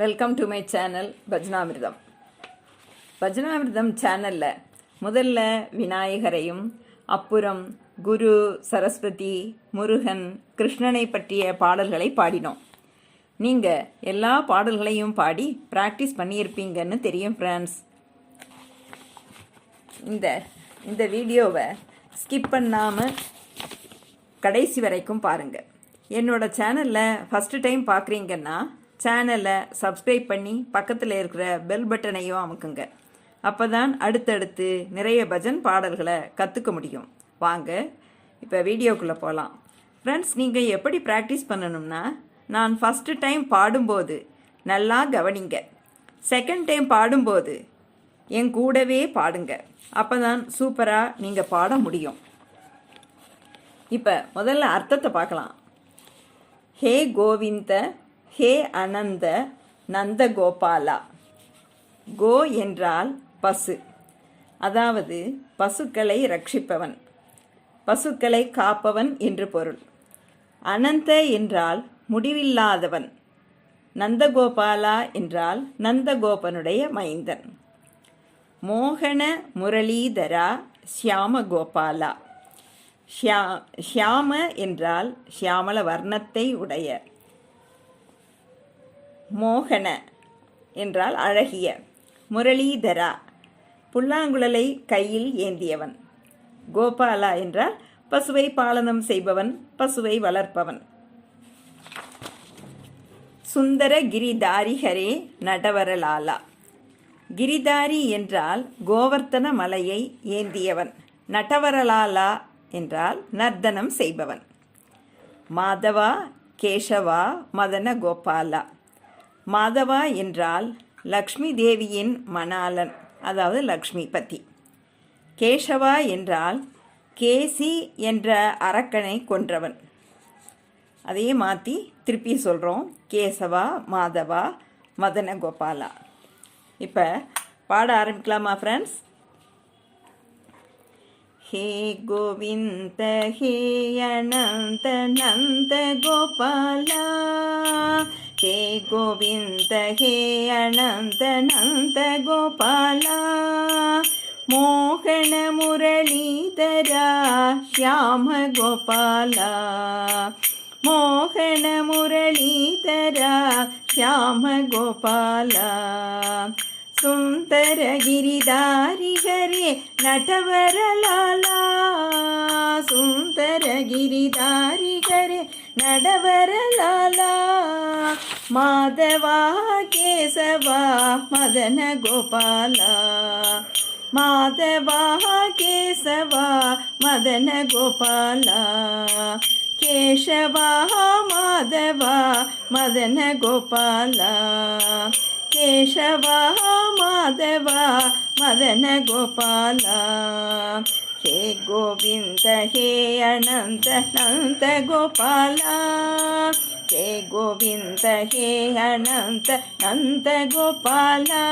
Welcome to my channel Bhajanamritam. Bhajanamritam சேனலில் முதல்ல விநாயகரையும் அப்புறம் குரு, சரஸ்வதி, முருகன், கிருஷ்ணனை பற்றிய பாடல்களை பாடினோம். நீங்கள் எல்லா பாடல்களையும் பாடி ப்ராக்டிஸ் பண்ணியிருப்பீங்கன்னு தெரியும் ஃப்ரெண்ட்ஸ். இந்த வீடியோவை ஸ்கிப் பண்ணாமல் கடைசி வரைக்கும் பாருங்கள். என்னோடய சேனலில் ஃபஸ்ட்டு டைம் பார்க்குறீங்கன்னா சேனலை சப்ஸ்கிரைப் பண்ணி பக்கத்தில் இருக்கிற பெல் பட்டனையும் அமுக்குங்க. அப்போ தான் அடுத்தடுத்து நிறைய பஜன் பாடல்களை கற்றுக்க முடியும். வாங்க இப்போ வீடியோக்குள்ளே போகலாம். ஃப்ரெண்ட்ஸ், நீங்கள் எப்படி ப்ராக்டிஸ் பண்ணணும்னா, நான் ஃபஸ்ட்டு டைம் பாடும்போது நல்லா கவனிங்க. செகண்ட் டைம் பாடும்போது என் கூடவே பாடுங்க. அப்போ தான் சூப்பராக நீங்கள் பாட முடியும். இப்போ முதல்ல அர்த்தத்தை பார்க்கலாம். ஹே கோவிந்த, ஹே அனந்த நந்த கோபாலா. கோ என்றால் பசு, அதாவது பசுக்களை ரட்சிப்பவன், பசுக்களை காப்பவன் என்று பொருள். அனந்த என்றால் முடிவில்லாதவன். நந்தகோபாலா என்றால் நந்தகோபனுடைய மைந்தன். மோகன முரளீதரா ஷியாம கோபாலா. ஷியாம என்றால் ஷியாமல வர்ணத்தை உடைய. மோகன என்றால் அழகிய. முரளீதரா புல்லாங்குழலை கையில் ஏந்தியவன். கோபாலா என்றால் பசுவை பாலனம் செய்பவன், பசுவை வளர்ப்பவன். சுந்தர கிரிதாரி ஹரே நடவரலாலா. கிரிதாரி என்றால் கோவர்த்தன மலையை ஏந்தியவன். நடவரலாலா என்றால் நர்த்தனம் செய்பவன். மாதவா கேசவா மதன கோபாலா. மாதவா என்றால் லக்ஷ்மி தேவியின் மணாளன், அதாவது லக்ஷ்மி பதி. கேசவா என்றால் கேசி என்ற அரக்கனை கொன்றவன். அதையே மாற்றி திருப்பி சொல்கிறோம். கேசவா, மாதவா, மதன கோபாலா. இப்போ பாட ஆரம்பிக்கலாமா ஃப்ரெண்ட்ஸ்? ஹே கோவிந்த, ஹே அனந்த நந்த கோபாலா. ஹே கோவிந்த, ஹே அனந்த நந்த கோபாலா. மோகன முரளீதரா ஷியாம கோபாலா. மோகன முரளீதரா ஷியாம கோபாலா. சுந்தர கிரிதாரி ஹரே நடவரலாலா. சுந்தர கிரிதாரி ஹரே நடவரலாலா. மாதவா கேசவா மதன கோபாலா. மாதவா கேசவா மதன கோபாலா. கேசவா மாதவா மதன கோபாலா. கேசவா மாதவா மதன கோபாலா. ஹே கோவிந்த, ஹே அனந்த நந்த கோபாலா. ஹே கோவிந்த, ஹே அனந்த நந்த கோபாலா.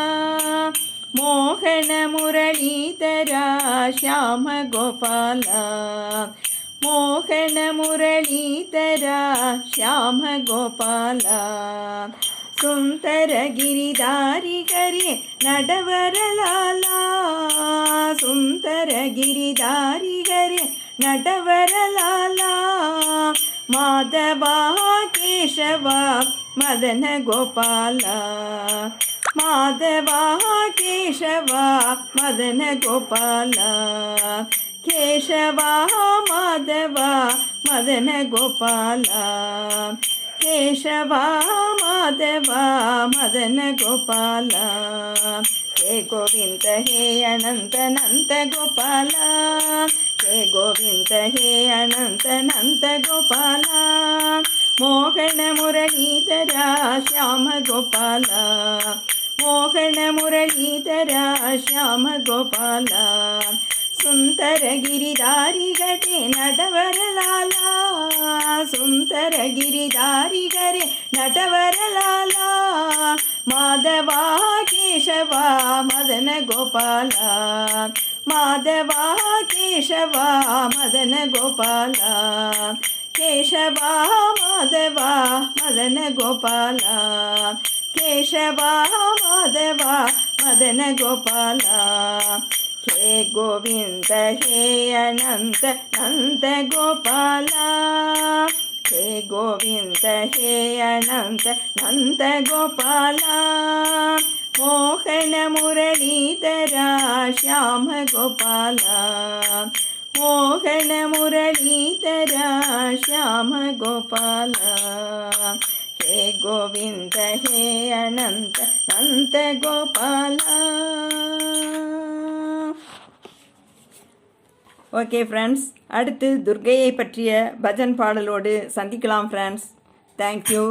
மோகன முரளீதரா ஷியாம கோபாலா. மோகன முரளீதரா ஷியாம கோபாலா. சுந்தர கிரிதாரி ஹரே நடவரலாலா. சுந்தர கிரிதாரி ஹரே நடவரலாலா. மாதவா கேசவா மதன கோபாலா. மாதவா கேசவா மதன கோபாலா. கேசவா மாதவா மதன கோபாலா. கேசவா மாதவா மதன கோபாலா. ஹே கோவிந்த, ஹே அனந்த நந்த கோபாலா. ஹே கோவிந்த, ஹே அனந்த நந்த கோபாலா. மோகன முரளீதரா ஷியாம கோபாலா. மோகன முரளீதரா ஷியாம கோபாலா. சுந்தர கிரிதாரி ஹரே நடவரலாலா. சுந்தர கிரிதாரி ஹரே நடவரலாலா. மாதவா கேசவா மதன கோபாலா. மாதவா கேசவா மதன கோபாலா. கேசவா மாதவா மதன கோபாலா. கேசவா மாதவா மதன கோபாலா ஹே கோவிந்த ஹே அனந்த நந்த கோபாலா ஹே கோவிந்த ஹே அனந்த நந்த கோபாலா மோகன முரளீதரா ಶ್ಯಾಮ கோபாலா மோகன முரளீதரா ಶ್ಯಾಮ கோபாலா ஹே கோவிந்த ஹே அனந்த நந்த கோபாலா. ஓகே ஃப்ரெண்ட்ஸ், அடுத்து துர்க்கையை பற்றிய பஜன் பாடலோடு சந்திக்கலாம் ஃப்ரெண்ட்ஸ். தேங்க்யூ.